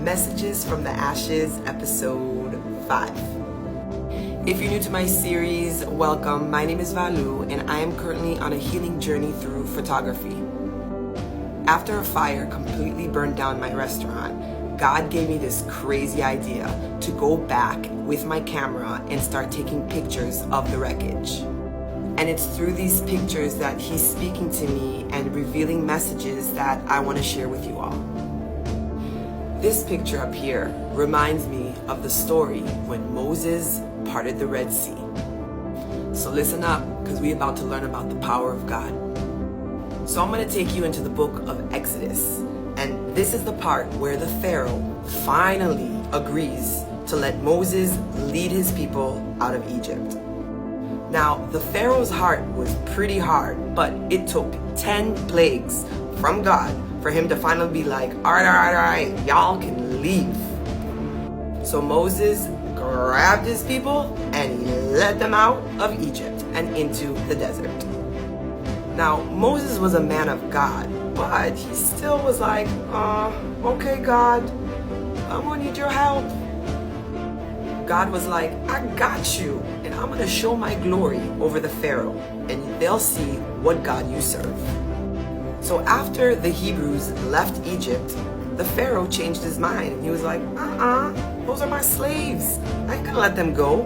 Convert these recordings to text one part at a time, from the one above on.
Messages from the Ashes, episode 5. If you're new to my series, welcome. My name is Valu, and I am currently on a healing journey through photography. After a fire completely burned down my restaurant, God gave me this crazy idea to go back with my camera and start taking pictures of the wreckage. And it's through these pictures that He's speaking to me and revealing messages that I want to share with you all. This picture up here reminds me of the story when Moses parted the Red Sea. So listen up, because we're about to learn about the power of God. So I'm going to take you into the book of Exodus. And this is the part where the Pharaoh finally agrees to let Moses lead his people out of Egypt. Now, the Pharaoh's heart was pretty hard, but it took 10 plagues from God for him to finally be like, all right, y'all can leave. So Moses grabbed his people and he led them out of Egypt and into the desert. Now, Moses was a man of God, but he still was like, okay, God, I'm gonna need your help. God was like, I got you, and I'm gonna show my glory over the Pharaoh, and they'll see what God you serve. So after the Hebrews left Egypt, the Pharaoh changed his mind. He was like, those are my slaves. I ain't gonna let them go.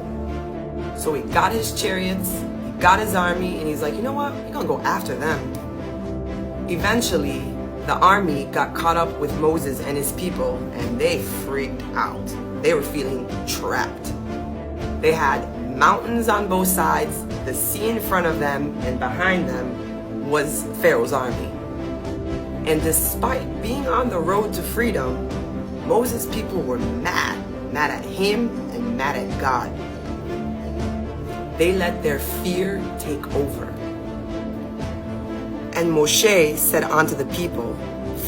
So he got his chariots, he got his army, and he's like, you know what? We're gonna go after them. Eventually, the army got caught up with Moses and his people, and they freaked out. They were feeling trapped. They had mountains on both sides, the sea in front of them, and behind them was Pharaoh's army. And despite being on the road to freedom, Moses' people were mad at him and mad at God. They let their fear take over. And Moshe said unto the people,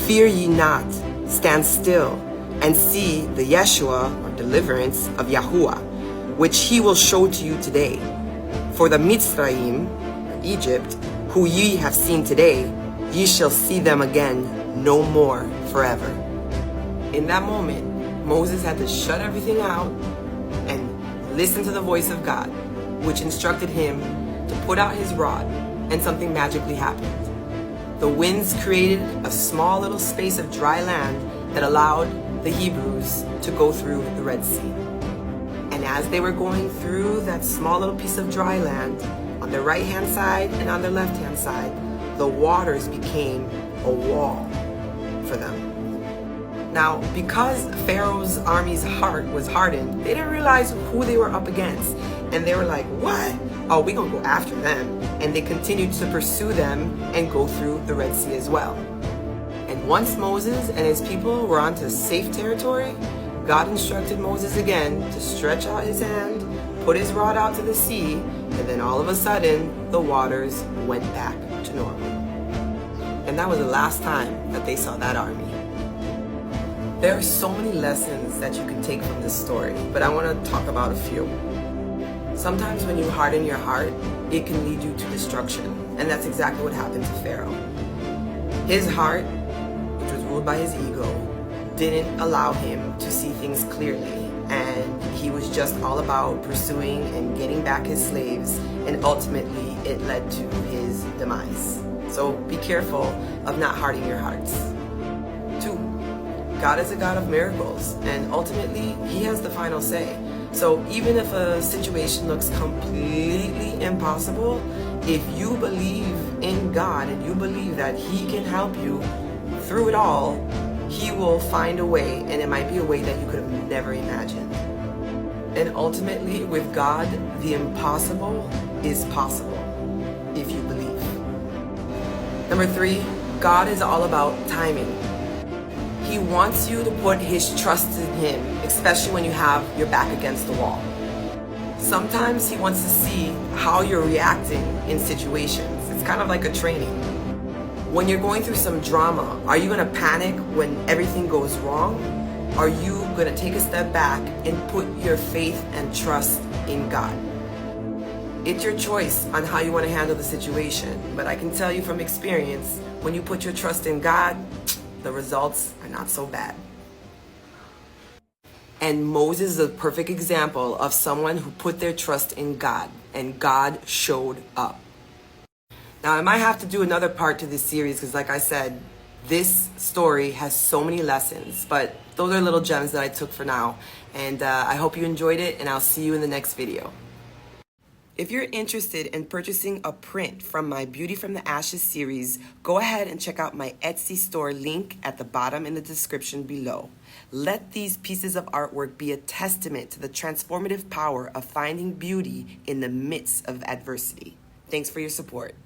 fear ye not, stand still, and see the Yeshua, or deliverance, of Yahuwah, which he will show to you today. For the Mitzrayim, Egypt, who ye have seen today, ye shall see them again no more forever. In that moment, Moses had to shut everything out and listen to the voice of God, which instructed him to put out his rod, and something magically happened. The winds created a small little space of dry land that allowed the Hebrews to go through the Red Sea. And as they were going through that small little piece of dry land, on their right-hand side and on their left-hand side, the waters became a wall for them. Now, because Pharaoh's army's heart was hardened, they didn't realize who they were up against. And they were like, what? Oh, we're going to go after them. And they continued to pursue them and go through the Red Sea as well. And once Moses and his people were onto safe territory, God instructed Moses again to stretch out his hand, put his rod out to the sea, and then all of a sudden, the waters went back to normal. And that was the last time that they saw that army. There are so many lessons that you can take from this story, but I want to talk about a few. Sometimes when you harden your heart, it can lead you to destruction. And that's exactly what happened to Pharaoh. His heart, which was ruled by his ego, didn't allow him to see things clearly. And he was just all about pursuing and getting back his slaves. And ultimately, it led to his demise. So be careful of not hardening your hearts. 2, God is a God of miracles. And ultimately, He has the final say. So even if a situation looks completely impossible, if you believe in God and you believe that He can help you through it all, He will find a way, and it might be a way that you could have never imagined. And ultimately, with God, the impossible is possible if you believe. Number 3, God is all about timing. He wants you to put His trust in Him, especially when you have your back against the wall. Sometimes He wants to see how you're reacting in situations. It's kind of like a training. When you're going through some drama, are you going to panic when everything goes wrong? Are you going to take a step back and put your faith and trust in God? It's your choice on how you want to handle the situation, but I can tell you from experience, when you put your trust in God, the results are not so bad. And Moses is a perfect example of someone who put their trust in God, and God showed up. Now, I might have to do another part to this series because, like I said, this story has so many lessons, but those are little gems that I took for now. And I hope you enjoyed it, and I'll see you in the next video. If you're interested in purchasing a print from my Beauty from the Ashes series, go ahead and check out my Etsy store link at the bottom in the description below. Let these pieces of artwork be a testament to the transformative power of finding beauty in the midst of adversity. Thanks for your support.